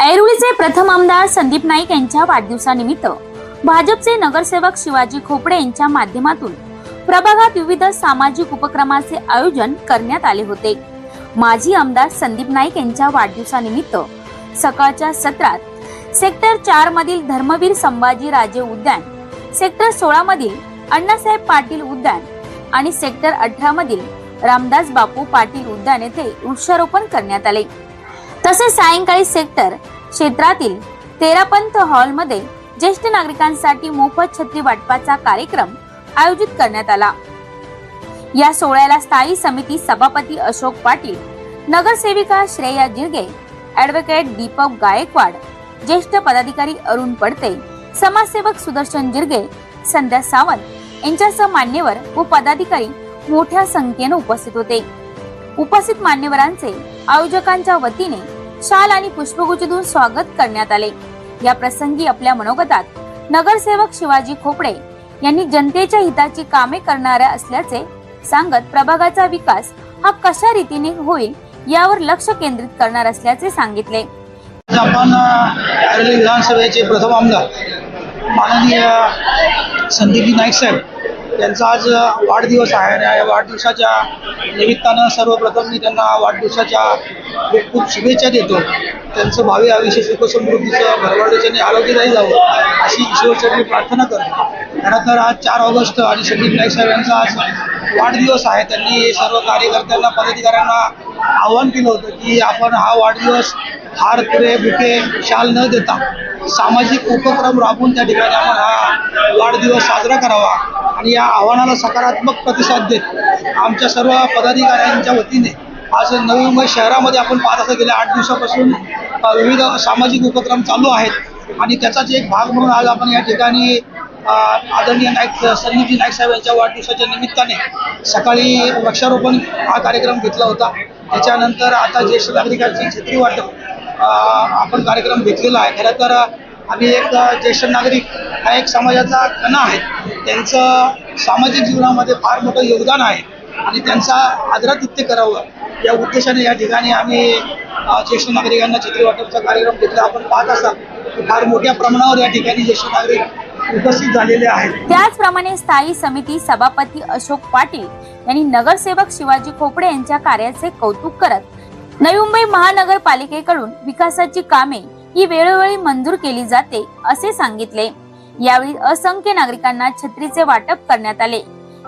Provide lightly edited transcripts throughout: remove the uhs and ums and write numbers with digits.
ऐरोलीचे प्रथम आमदार संदीप नाईक यांच्या वाढदिवसानिमित्त भाजपचे नगरसेवक शिवाजी खोपडे यांच्या माध्यमातून प्रभागात विविध सामाजिक उपक्रमाचे आयोजन करण्यात आले होते। माजी आमदार संदीप नाईक यांच्या वाढदिवसानिमित्त सकाळच्या सत्रात सेक्टर 4 मधील धर्मवीर संभाजी राजे उद्यान, सेक्टर 16 मधील अण्णासाहेब पाटील उद्यान आणि सेक्टर 18 मधील रामदास बापू पाटील उद्यान येथे वृक्षारोपण करण्यात आले। तसेच सायंकाळी सेक्टर क्षेत्रातील 13 पंथ हॉल मध्ये ज्येष्ठ नागरिकांसाठी मोफत छत्री वाटपाचा कार्यक्रम आयोजित करण्यात आला। या सोहळ्याला स्थायी समिती सभापती अशोक पाटील, नगरसेविका श्रेया जिरगे, ॲडव्होकेट दीपक गायकवाड, ज्येष्ठ पदाधिकारी अरुण पडते, समाजसेवक सुदर्शन जिरगे, संध्या सावंत यांच्यासह मान्यवर व पदाधिकारी मोठ्या संख्येने उपस्थित होते। उपस्थित मान्यवरांचे आयोजकांच्या वतीने शाल आणि पुष्पगुच्छ देऊन स्वागत करण्यात आले। या प्रसंगी आपल्या मनोगतात नगरसेवक शिवाजी खोपडे यांनी जनतेच्या हिताची कामे करणाऱ्या असल्याचे सांगत प्रभागाचा विकास हा कशा रीतीने होईल यावर लक्ष केंद्रित करणार असल्याचे सांगितले। आपण ऐरोली विधानसभेचे प्रथम आमदार माननीय संदीप नाईक साहेब यांचा आज वाढदिवस आहे। या वाढदिवसाच्या निमित्तानं सर्वप्रथम मी त्यांना वाढदिवसाच्या खूप खूप शुभेच्छा देतो। त्यांचं भावी आयुष्य सुखसमृद्धीचं भरभराटीने आरोग्यदायी जावं अशी ईश्वरचरणी प्रार्थना करतो। खरं तर आज 4 ऑगस्ट आणि संदीप नाईक साहेब यांचा आज वाढदिवस आहे। त्यांनी सर्व कार्यकर्त्यांना, पदाधिकाऱ्यांना आवाहन केलं होतं की आपण हा वाढदिवस हार, तुरे, बुके, शाल न देता सामाजिक उपक्रम राबवून त्या ठिकाणी आपण हा वाढदिवस साजरा करावा। आणि या आव्हानाला सकारात्मक प्रतिसाद देत आमच्या सर्व पदाधिकाऱ्यांच्या वतीने आज नवी मुंबई शहरामध्ये आपण पाहत असं गेल्या 8 दिवसापासून विविध सामाजिक उपक्रम चालू आहेत आणि त्याचाच एक भाग म्हणून आज आपण या ठिकाणी आदरणीय संदीपजी नाईक साहेब यांच्या वाढदिवसाच्या निमित्ताने सकाळी वृक्षारोपण हा कार्यक्रम घेतला होता। त्याच्यानंतर आता ज्येष्ठ नागरिकांची छत्री वाटप आपण कार्यक्रम घेतलेला आहे। खरं तर आम्ही एक ज्येष्ठ नागरिक हा एक समाजाचा कणा आहे, त्यांचं सामाजिक जीवनामध्ये फार मोठं योगदान आहे आणि त्यांचा आदरातिथ्य करावं या उद्देशाने या ठिकाणी आम्ही ज्येष्ठ नागरिकांना छत्री वाटपचा कार्यक्रम घेतला। आपण पाहत असाल की फार मोठ्या प्रमाणावर या ठिकाणी ज्येष्ठ नागरिक उपस्थित झालेले आहेत। त्याचप्रमाणे स्थायी समिती सभापती अशोक पाटील यांनी नगरसेवक शिवाजी खोपडे यांच्या कार्याचे कौतुक करत नवी मुंबई महानगरपालिकेकडून विकासाची कामे ही वेळोवेळी मंजूर केली जाते असे सांगितले। यावेळी असंख्य नागरिकांना छत्रीचे वाटप करण्यात आले।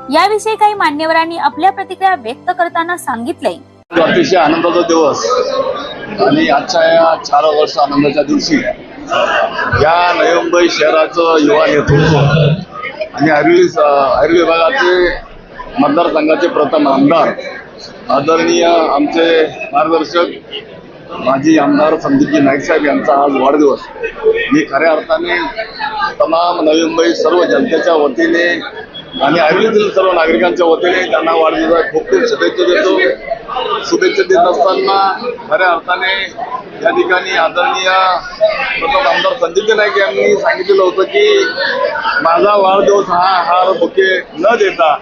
याविषयी काही मान्यवरांनी आपल्या प्रतिक्रिया व्यक्त करताना सांगितले। अतिशय आनंदाचा दिवस आणि आजच्या या 4 ऑगस्ट आनंदाच्या दिवशी या नवी मुंबई शहराचं युवा नेतृत्व आणि ऐरोली विभागाचे मतदारसंघाचे प्रथम आमदार आदरणीय आमचे मार्गदर्शक माजी आमदार संदीपजी नाईक साहेब यांचा आज वाढदिवस मी खऱ्या अर्थाने तमाम नवी मुंबई सर्व जनतेच्या वतीने आणि ऐरोलीतील सर्व नागरिकांच्या वतीने त्यांना वाढदिवसाच्या खूप खूप शुभेच्छा देतो। शुभेच्छा देत असताना खऱ्या अर्थाने या ठिकाणी आदरणीय प्रथम आमदार संदीप नाईक यांनी सांगितलेलं होतं की माझा वाढदिवस हा हार, बुके न देता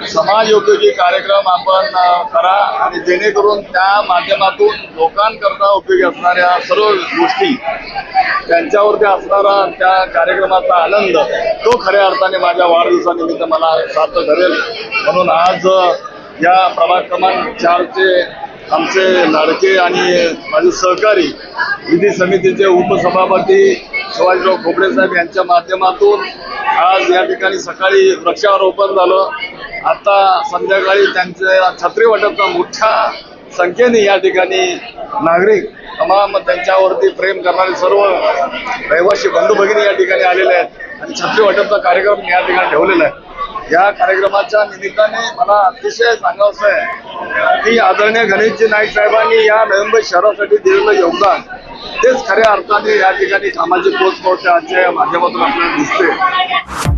समाजोपयोगी कार्यक्रम आपण करा आणि जेणेकरून त्या माध्यमातून लोकांकरता उपयोगी असणाऱ्या सर्व गोष्टी त्यांच्यावरती असणारा त्या कार्यक्रमाचा आनंद तो खऱ्या अर्थाने माझ्या वाढदिवसानिमित्त मला सार्थ ठरेल। म्हणून आज या प्रभाग क्रमांक 4चे आमचे लाडके आणि माझे सहकारी विधी समितीचे उपसभापती शिवाजीराव खोपडे साहेब यांच्या माध्यमातून आज या ठिकाणी सकाळी वृक्षारोपण झालं। आता संध्याकाळी त्यांच्या छत्री वाटपचा मोठ्या संख्येने या ठिकाणी नागरिक तमाम त्यांच्यावरती प्रेम करणारे सर्व रहिवासी बंधू भगिनी या ठिकाणी आलेले आहेत आणि छत्री वाटपचा कार्यक्रम या ठिकाणी ठेवलेला आहे। या कार्यक्रमाच्या निमित्ताने मला अतिशय सांगायचं आहे की आदरणीय गणेशजी नाईक साहेबांनी या नवी मुंबई शहरासाठी दिलेलं योगदान तेच खऱ्या अर्थाने या ठिकाणी सामाजिक पोचपावत्याच्या माध्यमातून आपल्याला दिसते।